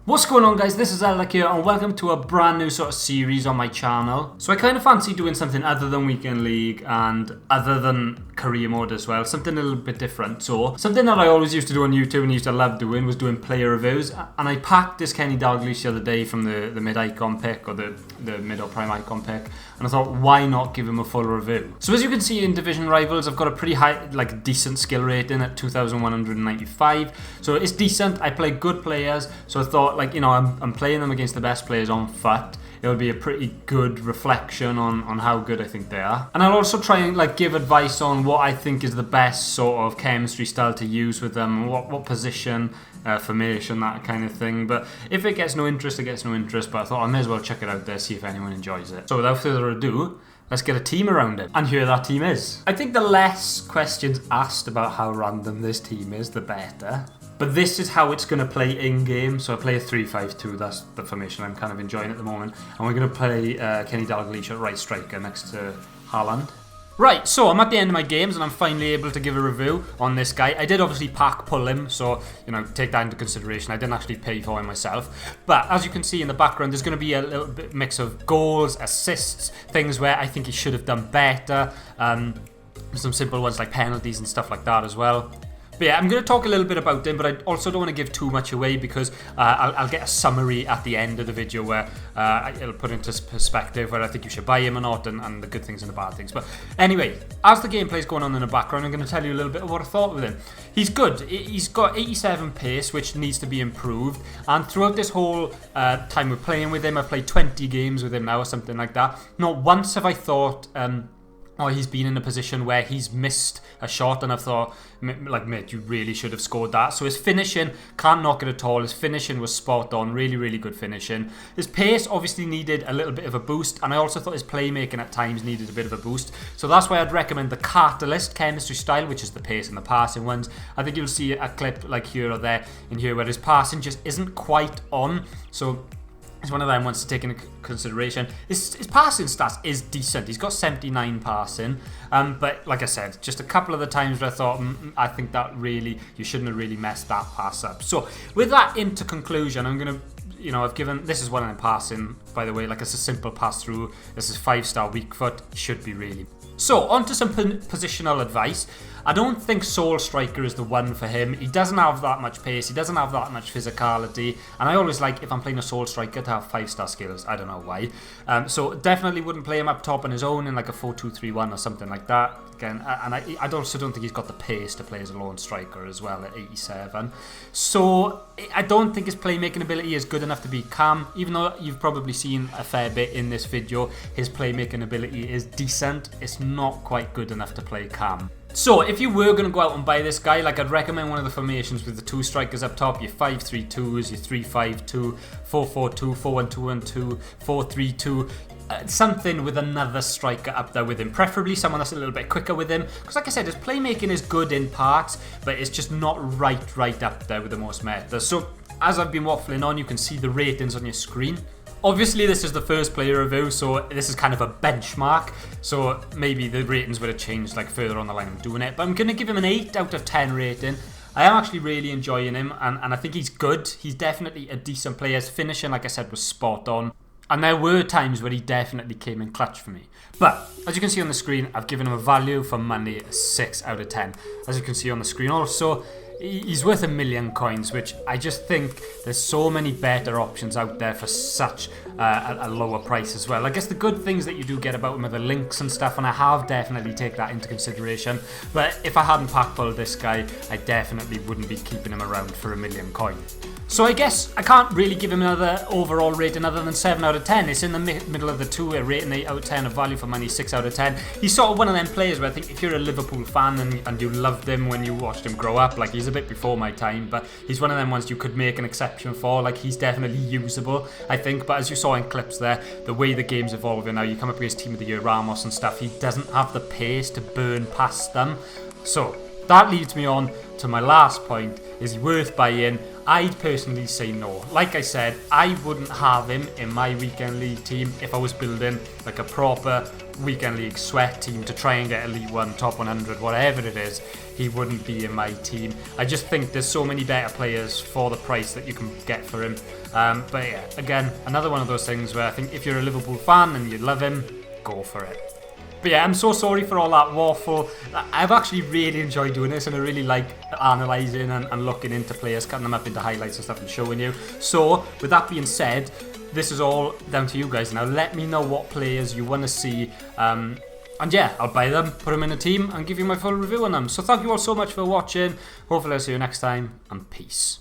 What's going on, guys? This is Dalglish here and welcome to a brand new sort of series on my channel. So I kind of fancy doing something other than Weekend League and other than career mode as well, something a little bit different. So something that I always used to do on YouTube and used to love doing was doing player reviews, and I packed this Dalglish the other day from the mid icon pick, or the mid or prime icon pick, and I thought, why not give him a full review? So as you can see in Division Rivals, I've got a pretty high, decent skill rating at 2,195. So it's decent. I play good players, so I thought, I'm playing them against the best players on foot. It would be a pretty good reflection on how good I think they are. And I'll also try and give advice on what I think is the best sort of chemistry style to use with them, what position, formation, that kind of thing. But if it gets no interest, it gets no interest. But I thought I may as well check it out there, see if anyone enjoys it. So without further ado, let's get a team around it. And here that team is. I think the less questions asked about how random this team is, the better. But this is how it's going to play in-game. So I play a 3-5-2. That's the formation I'm kind of enjoying at the moment. And we're going to play Dalglish at right striker next to Haaland. Right, so I'm at the end of my games and I'm finally able to give a review on this guy. I did obviously pull him, so, take that into consideration. I didn't actually pay for him myself. But as you can see in the background, there's going to be a little bit mix of goals, assists, things where I think he should have done better. Some simple ones like penalties and stuff like that as well. But yeah, I'm going to talk a little bit about him, but I also don't want to give too much away because I'll get a summary at the end of the video where it'll put into perspective where I think you should buy him or not, and the good things and the bad things. But anyway, as the gameplay's going on in the background, I'm going to tell you a little bit of what I thought with him. He's good. He's got 87 pace, which needs to be improved. And throughout this whole time we're playing with him, I've played 20 games with him now or something like that. Not once have I thought... or he's been in a position where he's missed a shot and I've thought, mate, you really should have scored that. So his finishing, can't knock it at all. His finishing was spot on, really, really good finishing. His pace obviously needed a little bit of a boost, and I also thought his playmaking at times needed a bit of a boost. So that's why I'd recommend the Catalyst chemistry style, which is the pace and the passing ones. I think you'll see a clip like here or there in here where his passing just isn't quite on. So it's one of them ones to take into consideration. His passing stats is decent. He's got 79 passing. But like I said, just a couple of the times where I thought, I think that really, you shouldn't have really messed that pass up. So with that into conclusion, I'm going to, I've given, this is one I'm passing, by the way, it's a simple pass through. This is 5-star weak foot. Should be really. So, on to some positional advice. I don't think Soul Striker is the one for him. He doesn't have that much pace. He doesn't have that much physicality. And I always like, if I'm playing a Soul Striker, to have 5-star skills. I don't know why. So, definitely wouldn't play him up top on his own in a 4-2-3-1 or something like that. Again, and I also don't think he's got the pace to play as a lone striker as well at 87. So, I don't think his playmaking ability is good enough to be Cam. Even though you've probably seen a fair bit in this video, his playmaking ability is decent. It's not quite good enough to play Cam. So, if you were going to go out and buy this guy, I'd recommend one of the formations with the 2 strikers up top, your 5-3-2s, your 3-5-2, 4-4-2, 4-1-2-1-2, 4-3-2, something with another striker up there with him, preferably someone that's a little bit quicker with him, because like I said, his playmaking is good in parts, but it's just not right up there with the most meta. So, as I've been waffling on, you can see the ratings on your screen. Obviously, this is the first player review, so this is kind of a benchmark. So maybe the ratings would have changed further on the line of doing it. But I'm going to give him an 8 out of 10 rating. I am actually really enjoying him, and I think he's good. He's definitely a decent player. His finishing, like I said, was spot on. And there were times where he definitely came in clutch for me. But, as you can see on the screen, I've given him a value for money, a 6 out of 10. As you can see on the screen also, he's worth 1 million coins, which I just think there's so many better options out there for such a lower price as well. I guess the good things that you do get about him are the links and stuff, and I have definitely taken that into consideration. But if I hadn't pulled this guy, I definitely wouldn't be keeping him around for 1 million coins. So I guess I can't really give him another overall rating other than 7 out of 10. It's in the middle of the two, a rating 8 out of 10, a value for money 6 out of 10. He's sort of one of them players where I think if you're a Liverpool fan and you loved him when you watched him grow up, he's a bit before my time, but he's one of them ones you could make an exception for. He's definitely usable, I think. But as you saw in clips there, the way the game's evolving now, you come up against Team of the Year Ramos and stuff, he doesn't have the pace to burn past them. So that leads me on to my last point. Is he worth buying? I'd personally say no. Like I said, I wouldn't have him in my weekend league team if I was building like a proper weekend league sweat team to try and get Elite 1, top 100, whatever it is. He wouldn't be in my team. I just think there's so many better players for the price that you can get for him. But yeah, again, another one of those things where I think if you're a Liverpool fan and you love him, go for it. But yeah, I'm so sorry for all that waffle. I've actually really enjoyed doing this, and I really like analysing and looking into players, cutting them up into highlights and stuff and showing you. So, with that being said, this is all down to you guys now. Let me know what players you want to see. And yeah, I'll buy them, put them in a team, and give you my full review on them. So thank you all so much for watching. Hopefully I'll see you next time, and peace.